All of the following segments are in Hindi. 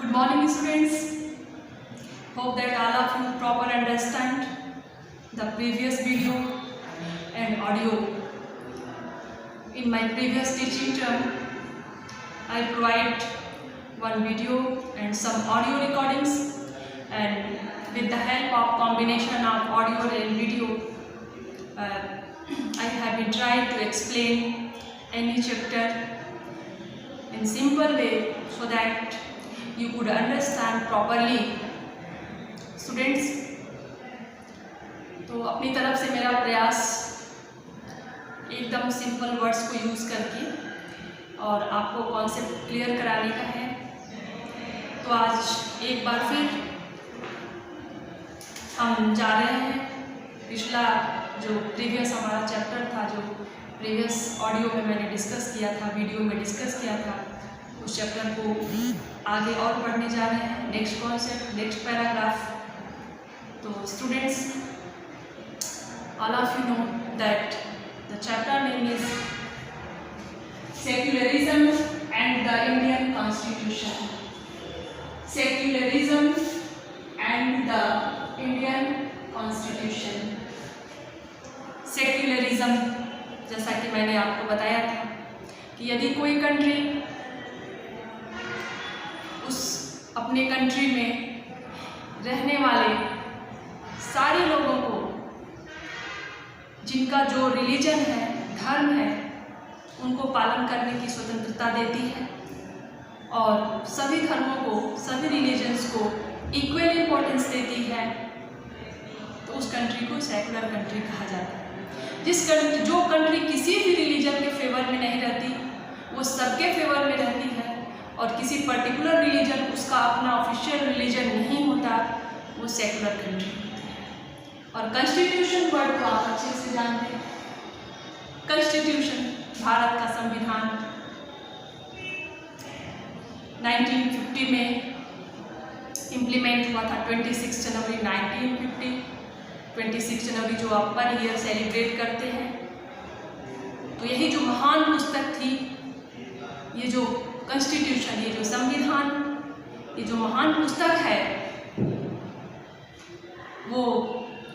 Good morning, students. Hope that all of you proper understand the previous video and audio. In my previous teaching term, I provide one video and some audio recordings, and with the help of combination of audio and video, I have been trying to explain any chapter in simple way so that you could understand properly. Students, तो अपनी तरफ से मेरा प्रयास एकदम सिंपल वर्ड्स को यूज़ करके और आपको कॉन्सेप्ट क्लियर कराने का है। तो आज एक बार फिर हम जा रहे हैं पिछला जो प्रीवियस हमारा चैप्टर था, जो प्रीवियस ऑडियो में मैंने डिस्कस किया था, वीडियो में डिस्कस किया था, उस चैप्टर को आगे और पढ़ने जा रहे हैं। Next concept, next paragraph. तो students, all of you know that the chapter name is secularism and the Indian constitution. Secularism and the Indian constitution. Secularism, जैसा कि मैंने आपको बताया था कि यदि कोई कंट्री अपने कंट्री में रहने वाले सारे लोगों को जिनका जो रिलीजन है, धर्म है, उनको पालन करने की स्वतंत्रता देती है और सभी धर्मों को, सभी रिलीजन्स को इक्वल इम्पोर्टेंस देती है, तो उस कंट्री को सेकुलर कंट्री कहा जाता है। जो कंट्री किसी भी रिलीजन के फेवर में नहीं रहती, वो सबके फेवर में रहती है और किसी पर्टिकुलर रिलीजन, उसका अपना ऑफिशियल रिलीजन नहीं होता, वो सेकुलर कंट्री होती है। और कॉन्स्टिट्यूशन वर्ड को आप अच्छे से जानते हैं। कॉन्स्टिट्यूशन भारत का संविधान 1950 में इम्प्लीमेंट हुआ था। 26 जनवरी 1950, 26 जनवरी जो आप पर ईयर सेलिब्रेट करते हैं। तो यही जो महान पुस्तक थी, ये जो कॉन्स्टिट्यूशन, ये जो संविधान, ये जो महान पुस्तक है, वो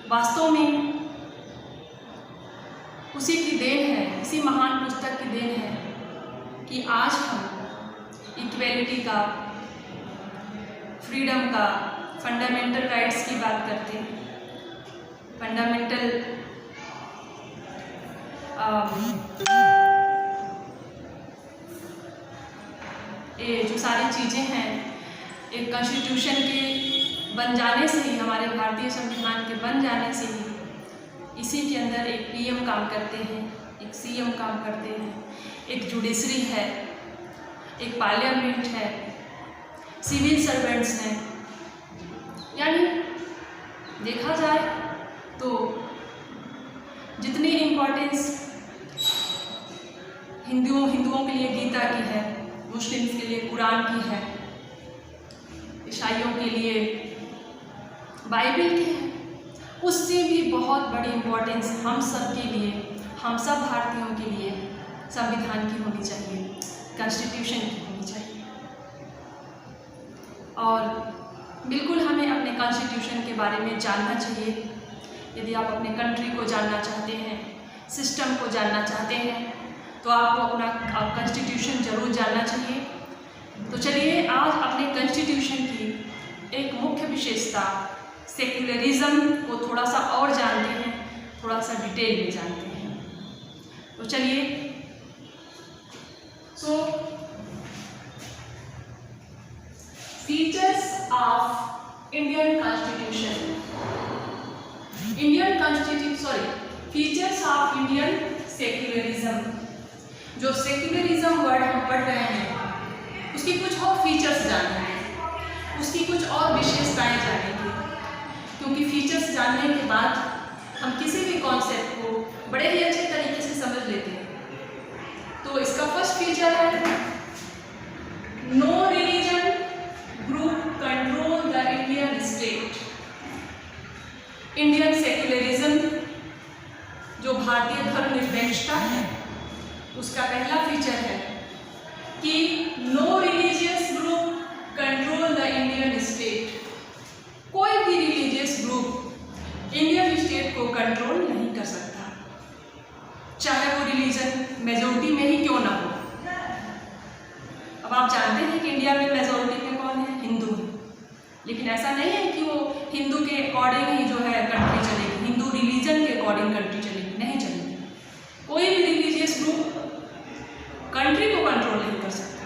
वास्तव में उसी की देन है, इसी महान पुस्तक की देन है कि आज हम इक्वेलिटी का, फ्रीडम का, फंडामेंटल राइट्स की बात करते हैं। फंडामेंटल ये जो सारी चीज़ें हैं, एक कॉन्स्टिट्यूशन के बन जाने से ही, हमारे भारतीय संविधान के बन जाने से ही इसी के अंदर एक पीएम काम करते हैं, एक सीएम काम करते हैं, एक जुडिशरी है, एक पार्लियामेंट है, सिविल सर्वेंट्स हैं। यानी देखा जाए तो जितनी इम्पोर्टेंस हिंदुओं के लिए गीता की है, मुस्लिम्स के लिए कुरान की है, ईसाइयों के लिए बाइबल की है, उससे भी बहुत बड़ी इम्पोर्टेंस हम सब के लिए, हम सब भारतीयों के लिए संविधान की होनी चाहिए, कॉन्स्टिट्यूशन की होनी चाहिए। और बिल्कुल हमें अपने कॉन्स्टिट्यूशन के बारे में जानना चाहिए। यदि आप अपने कंट्री को जानना चाहते हैं, सिस्टम को जानना चाहते हैं, तो आपको अपना कॉन्स्टिट्यूशन जरूर जानना चाहिए। तो चलिए आज अपने कॉन्स्टिट्यूशन की एक मुख्य विशेषता सेक्युलरिज्म को थोड़ा सा और जानते हैं, थोड़ा सा डिटेल में जानते हैं। तो चलिए, features of Indian constitution. Features of Indian secularism. जो सेक्युलरिज्म वर्ड हम पढ़ रहे हैं, उसकी कुछ और फीचर्स जानना है, उसकी कुछ और विशेषताएं जानेंगे, क्योंकि फीचर्स जानने के बाद हम किसी भी कॉन्सेप्ट को बड़े ही अच्छे तरीके से समझ लेते हैं। तो इसका फर्स्ट फीचर है no religion group control the Indian state. Indian secularism, जो भारतीय धर्मनिरपेक्षता है, उसका पहला फीचर है कि no religious group control the Indian state, कोई भी रिलीजियस ग्रुप इंडियन स्टेट को कंट्रोल नहीं कर सकता, चाहे वो रिलीजन मेजोरिटी में ही क्यों ना हो। अब आप जानते हैं कि इंडिया में मेजोरिटी में कौन है? हिंदू है। लेकिन ऐसा नहीं है कि वो हिंदू के अकॉर्डिंग ही जो है कंट्री चलेगी, हिंदू रिलीजन के अकॉर्डिंग कंट्री चलेगी, नहीं चलेगी। कोई भी रिलीजियस ग्रुप कंट्री को कंट्रोल नहीं कर सकता।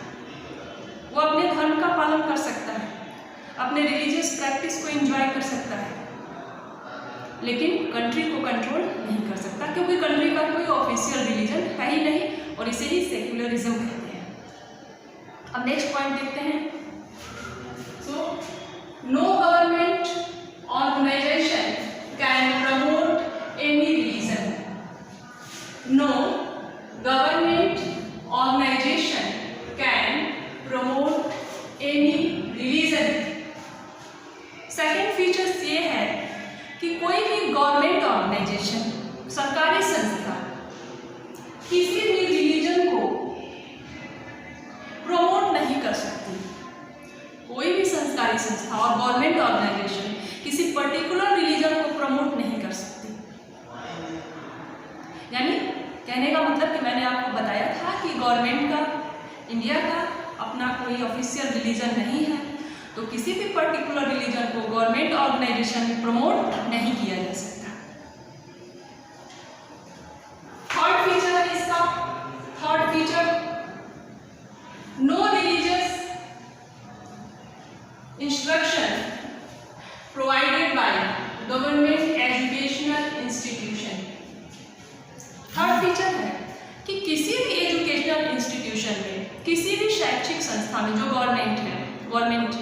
वो अपने धर्म का पालन कर सकता है, अपने रिलीजियस प्रैक्टिस को एंजॉय कर सकता है, लेकिन कंट्री को कंट्रोल नहीं कर सकता, क्योंकि कंट्री का कोई ऑफिशियल रिलीजन है ही नहीं, और इसे ही सेक्युलरिज्म कहते हैं। अब नेक्स्ट पॉइंट देखते हैं। So no government organisation can promote any religion. No government organisation can promote any religion. Second features ये है कि कोई भी गवर्नमेंट ऑर्गेनाइजेशन, सरकारी संस्था किसी भी रिलीजन को प्रमोट नहीं कर सकती। कोई भी सरकारी संस्था और गवर्नमेंट ऑर्गेनाइजेशन किसी पर्टिकुलर रिलीजन को प्रमोट नहीं कर सकती। यानी कहने का मतलब कि मैंने आपको बताया था कि गवर्नमेंट का, इंडिया का अपना कोई ऑफिशियल रिलीजन नहीं है, तो किसी भी पर्टिकुलर रिलीजन को गवर्नमेंट ऑर्गेनाइजेशन में प्रमोट नहीं किया जा सकता। थर्ड फीचर है इसका, third feature, no religious instruction provided by government educational institution. Third feature है कि किसी भी एजुकेशनल इंस्टीट्यूशन में, किसी भी शैक्षिक संस्था में जो गवर्नमेंट है, गवर्नमेंट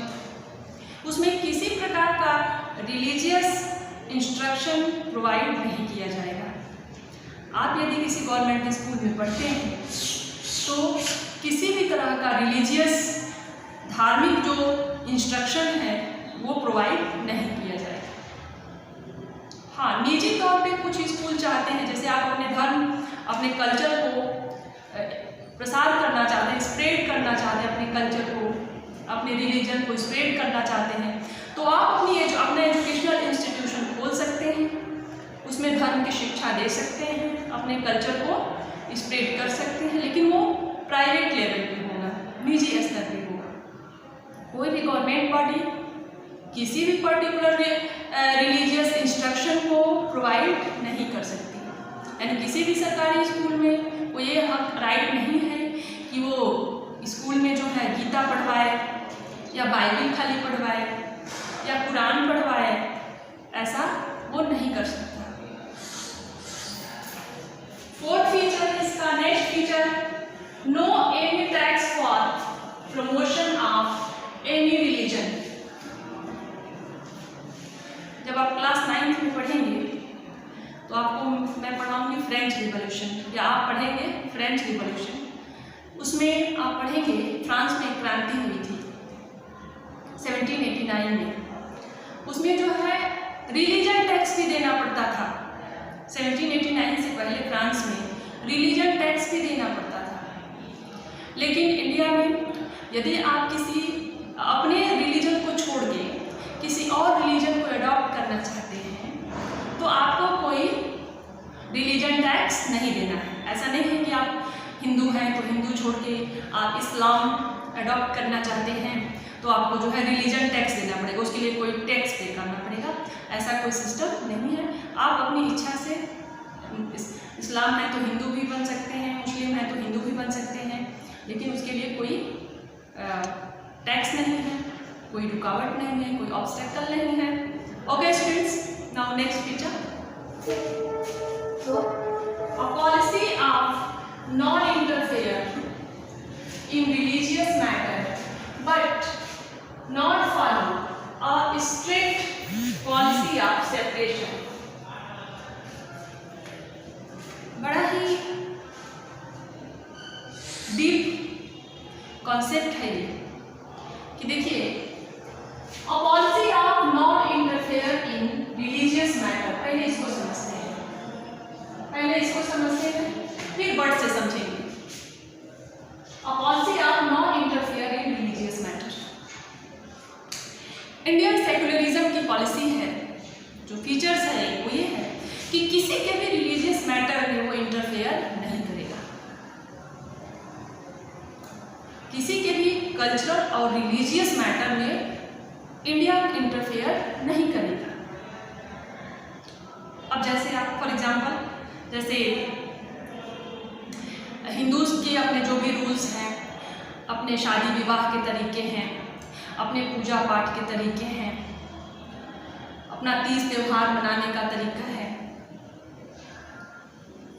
उसमें किसी प्रकार का रिलीजियस इंस्ट्रक्शन प्रोवाइड नहीं किया जाएगा। आप यदि किसी गवर्नमेंट स्कूल में पढ़ते हैं तो किसी भी तरह का रिलीजियस, धार्मिक जो इंस्ट्रक्शन है वो प्रोवाइड नहीं किया जाएगा। हाँ, निजी तौर पे कुछ स्कूल चाहते हैं, जैसे आप अपने धर्म, अपने कल्चर को प्रसार करना चाहते हैं, स्प्रेड करना चाहते हैं, अपने कल्चर को, अपने रिलीजन को स्प्रेड करना चाहते हैं, तो आप अपना एजुकेशनल इंस्टीट्यूशन खोल सकते हैं, उसमें धर्म की शिक्षा दे सकते हैं, अपने कल्चर को स्प्रेड कर सकते हैं, लेकिन वो प्राइवेट लेवल पे होगा, निजी स्तर पे होगा। कोई भी गवर्नमेंट बॉडी किसी भी पर्टिकुलर रिलीजियस इंस्ट्रक्शन को प्रोवाइड नहीं कर सकती। यानी किसी भी सरकारी स्कूल में वो ये हक, राइट नहीं है कि वो स्कूल में जो है गीता पढ़वाए या बाइबल खाली पढ़वाए या कुरान पढ़वाए, ऐसा वो नहीं कर सकता। फोर्थ फीचर है इसका, next feature, no any tax for promotion of any religion. जब आप क्लास 9th में पढ़ेंगे तो आपको मैं पढ़ाऊंगी फ्रेंच रिवॉल्यूशन, या आप पढ़ेंगे फ्रेंच रिवॉल्यूशन। उसमें आप पढ़ेंगे फ्रांस में एक क्रांति हुई थी 1789 में। उसमें जो है रिलीजन टैक्स भी देना पड़ता था। 1789 से पहले फ्रांस में रिलीजन टैक्स भी देना पड़ता था। लेकिन इंडिया में यदि आप किसी अपने रिलीजन को छोड़ के किसी और रिलीजन को अडॉप्ट करना चाहते हैं तो आपको कोई रिलीजन टैक्स नहीं देना है। ऐसा नहीं है कि आप हिंदू हैं तो हिंदू छोड़ के आप इस्लाम अडॉप्ट करना चाहते हैं तो आपको जो है रिलीजन टैक्स देना पड़ेगा, उसके लिए कोई टैक्स पे करना पड़ेगा। ऐसा कोई सिस्टम नहीं है। आप अपनी इच्छा से इस्लाम है तो हिंदू भी बन सकते हैं, मुस्लिम है तो हिंदू भी बन सकते हैं, लेकिन उसके लिए कोई टैक्स नहीं है, कोई रुकावट नहीं है, कोई ऑब्स्टेकल नहीं है। Okay students, now next feature, a policy of non-interfere in religious matter but not follow a strict policy of separation। बड़ा ही डीप कॉन्सेप्ट है ये कि देखिए, a policy of non-interfere in religious matter, पहले इसको समझते हैं, फिर वर्ड से समझेंगे। A policy of non-interfere in religious matter। Indian secularism की पॉलिसी है, जो फीचर्स है वो ये है कि किसी के भी रिलीजियस मैटर में वो इंटरफेयर नहीं करेगा, किसी के भी कल्चरल और रिलीजियस मैटर में इंडिया इंटरफेयर नहीं करेगा। अब जैसे आप फॉर एग्जांपल, जैसे हिंदूज के अपने जो भी रूल्स हैं, अपने शादी विवाह के तरीके हैं, अपने पूजा पाठ के तरीके हैं, अपना तीज त्योहार मनाने का तरीका है,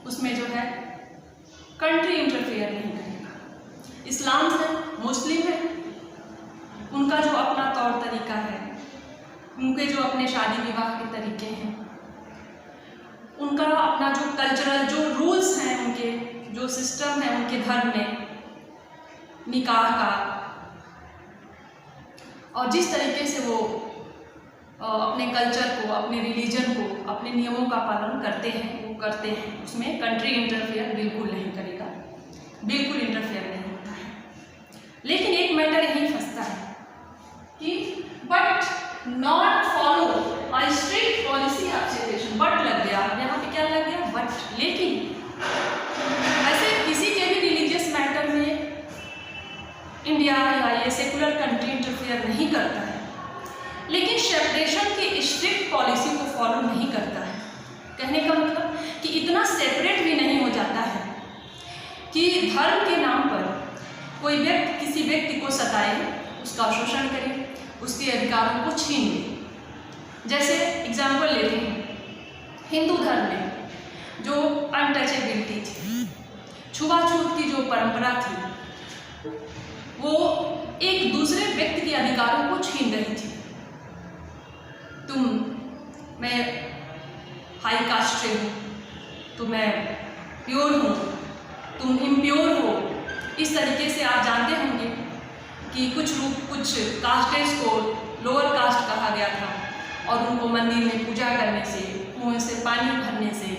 उसमें जो है कंट्री इंटरफेयर नहीं करेगा। इस्लाम से मुस्लिम है, उनका जो अपना तौर तरीका है, उनके जो अपने शादी विवाह के तरीके हैं, उनका अपना जो कल्चरल जो रूल्स हैं, उनके जो सिस्टम है उनके धर्म में निकाह का, और जिस तरीके से वो अपने कल्चर को, अपने रिलीजन को, अपने नियमों का पालन करते हैं वो करते हैं, उसमें कंट्री इंटरफेयर बिल्कुल नहीं करेगा, बिल्कुल इंटरफेयर नहीं होता है। लेकिन एक मैटर यही फंसता है कि but not follow a strict policy observation, but लग गया, यहाँ पे क्या लग गया, बट। लेकिन वैसे किसी के भी रिलीजियस मैटर में इंडिया या ये सेकुलर कंट्री इंटरफेयर नहीं करता है, लेकिन सेपरेशन की स्ट्रिक्ट पॉलिसी को फॉलो नहीं करता है। कहने का मतलब कि इतना सेपरेट भी नहीं हो जाता है कि धर्म के नाम पर कोई व्यक्ति किसी व्यक्ति को सताए, उसका शोषण करे, उसके अधिकारों को छीन ले। जैसे एग्जाम्पल लेते हैं, हिंदू धर्म में जो अनटचेबिलिटी थी, छुआछूत की जो परंपरा थी, वो एक दूसरे व्यक्ति के अधिकारों को छीन रही थी। मैं हाई कास्ट से हूँ तो मैं प्योर हूँ, तुम इम्प्योर हो। इस तरीके से आप जानते होंगे कि कुछ कास्टेस को लोअर कास्ट कहा गया था और उनको मंदिर में पूजा करने से, कुएं से पानी भरने से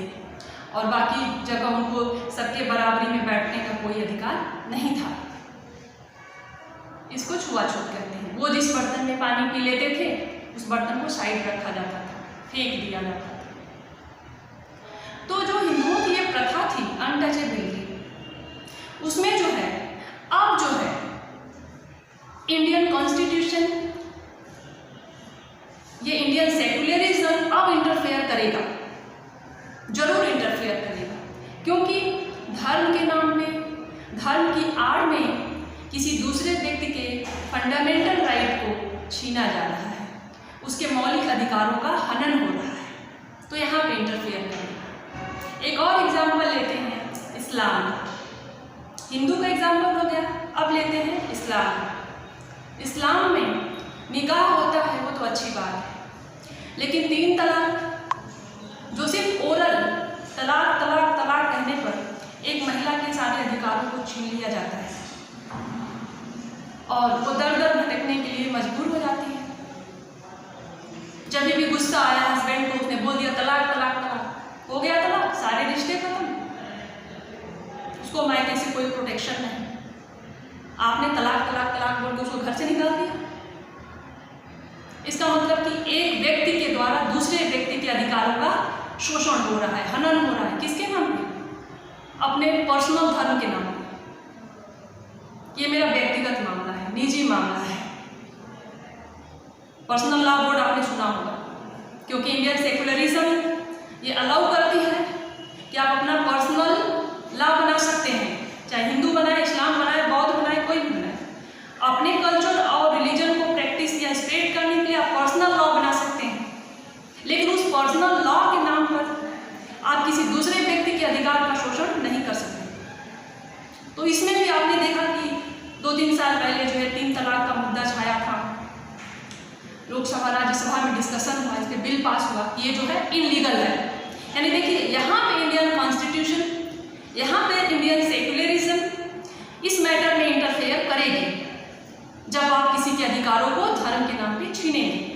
और बाकी जगह उनको सबके बराबरी में बैठने का कोई अधिकार नहीं था। इसको छुआछूत कहते हैं। वो जिस बर्तन में पानी पी लेते थे उस बर्तन को साइड रखा जाता था, फेंक दिया जाता था। तो जो हिंदुओं की ये प्रथा थी अनटचेबिलिटी, उसमें जो है अब जो है इंडियन कॉन्स्टिट्यूशन, ये इंडियन सेकुलरिज्म अब इंटरफेयर करेगा, जरूर इंटरफेयर करेगा, क्योंकि धर्म के नाम में, धर्म की आड़ में किसी दूसरे व्यक्ति के फंडामेंटल राइट को छीना जा रहा है, उसके मौलिक अधिकारों का हनन हो रहा है, तो यहाँ पे इंटरफेयर करेगा। एक और एग्जाम्पल लेते हैं इस्लाम। हिंदू का एग्जाम्पल हो गया, अब लेते हैं इस्लाम। इस्लाम में निकाह होता है वो तो अच्छी बात है, लेकिन 3 तलाक जो सिर्फ ओरल तलाक तलाक तलाक कहने पर एक महिला के सारे अधिकारों को छीन लिया जाता है और वो दर दर भटकने के लिए मजबूर हो जाती है। जब भी गुस्सा आया हस्बैंड को, उसने बोल दिया तलाक तलाक तलाक, हो गया तलाक, सारे रिश्ते खत्म, उसको मायके से कोई प्रोटेक्शन नहीं। आपने तलाक तलाक तलाक बोल के उसको घर से निकाल दिया। इसका मतलब कि एक व्यक्ति के द्वारा दूसरे व्यक्ति के अधिकारों का शोषण हो रहा है, हनन हो रहा है। किसके नाम पे? अपने पर्सनल धर्म के नाम पे। ये मेरा व्यक्तिगत मामला है, निजी मामला है। पर्सनल लॉ बोर्ड आपने सुना होगा, क्योंकि इंडियन सेकुलरिज्म ये अलाउ करती है कि आप अपना पर्सनल लॉ बना सकते हैं, चाहे हिंदू बनाए, इस्लाम बनाए, बौद्ध बनाए, कोई भी बनाए। अपने कल्चर और रिलीजन को प्रैक्टिस या स्प्रेड करने के लिए आप पर्सनल लॉ बना सकते हैं, लेकिन उस पर्सनल लॉ के नाम पर आप किसी दूसरे व्यक्ति के अधिकार का शोषण नहीं कर सकते। तो इसमें भी आपने देखा कि 2-3 साल पहले जो है 3 तलाक का मुद्दा छाया था, लोकसभा राज्यसभा में डिस्कशन हुआ, इस पर बिल पास हुआ कि ये जो है इनलीगल है। यानी देखिए यहाँ पे इंडियन कॉन्स्टिट्यूशन, यहाँ पे इंडियन सेकुलरिज्म इस मैटर में इंटरफेयर करेगी जब आप किसी के अधिकारों को धर्म के नाम पे छीनेंगे।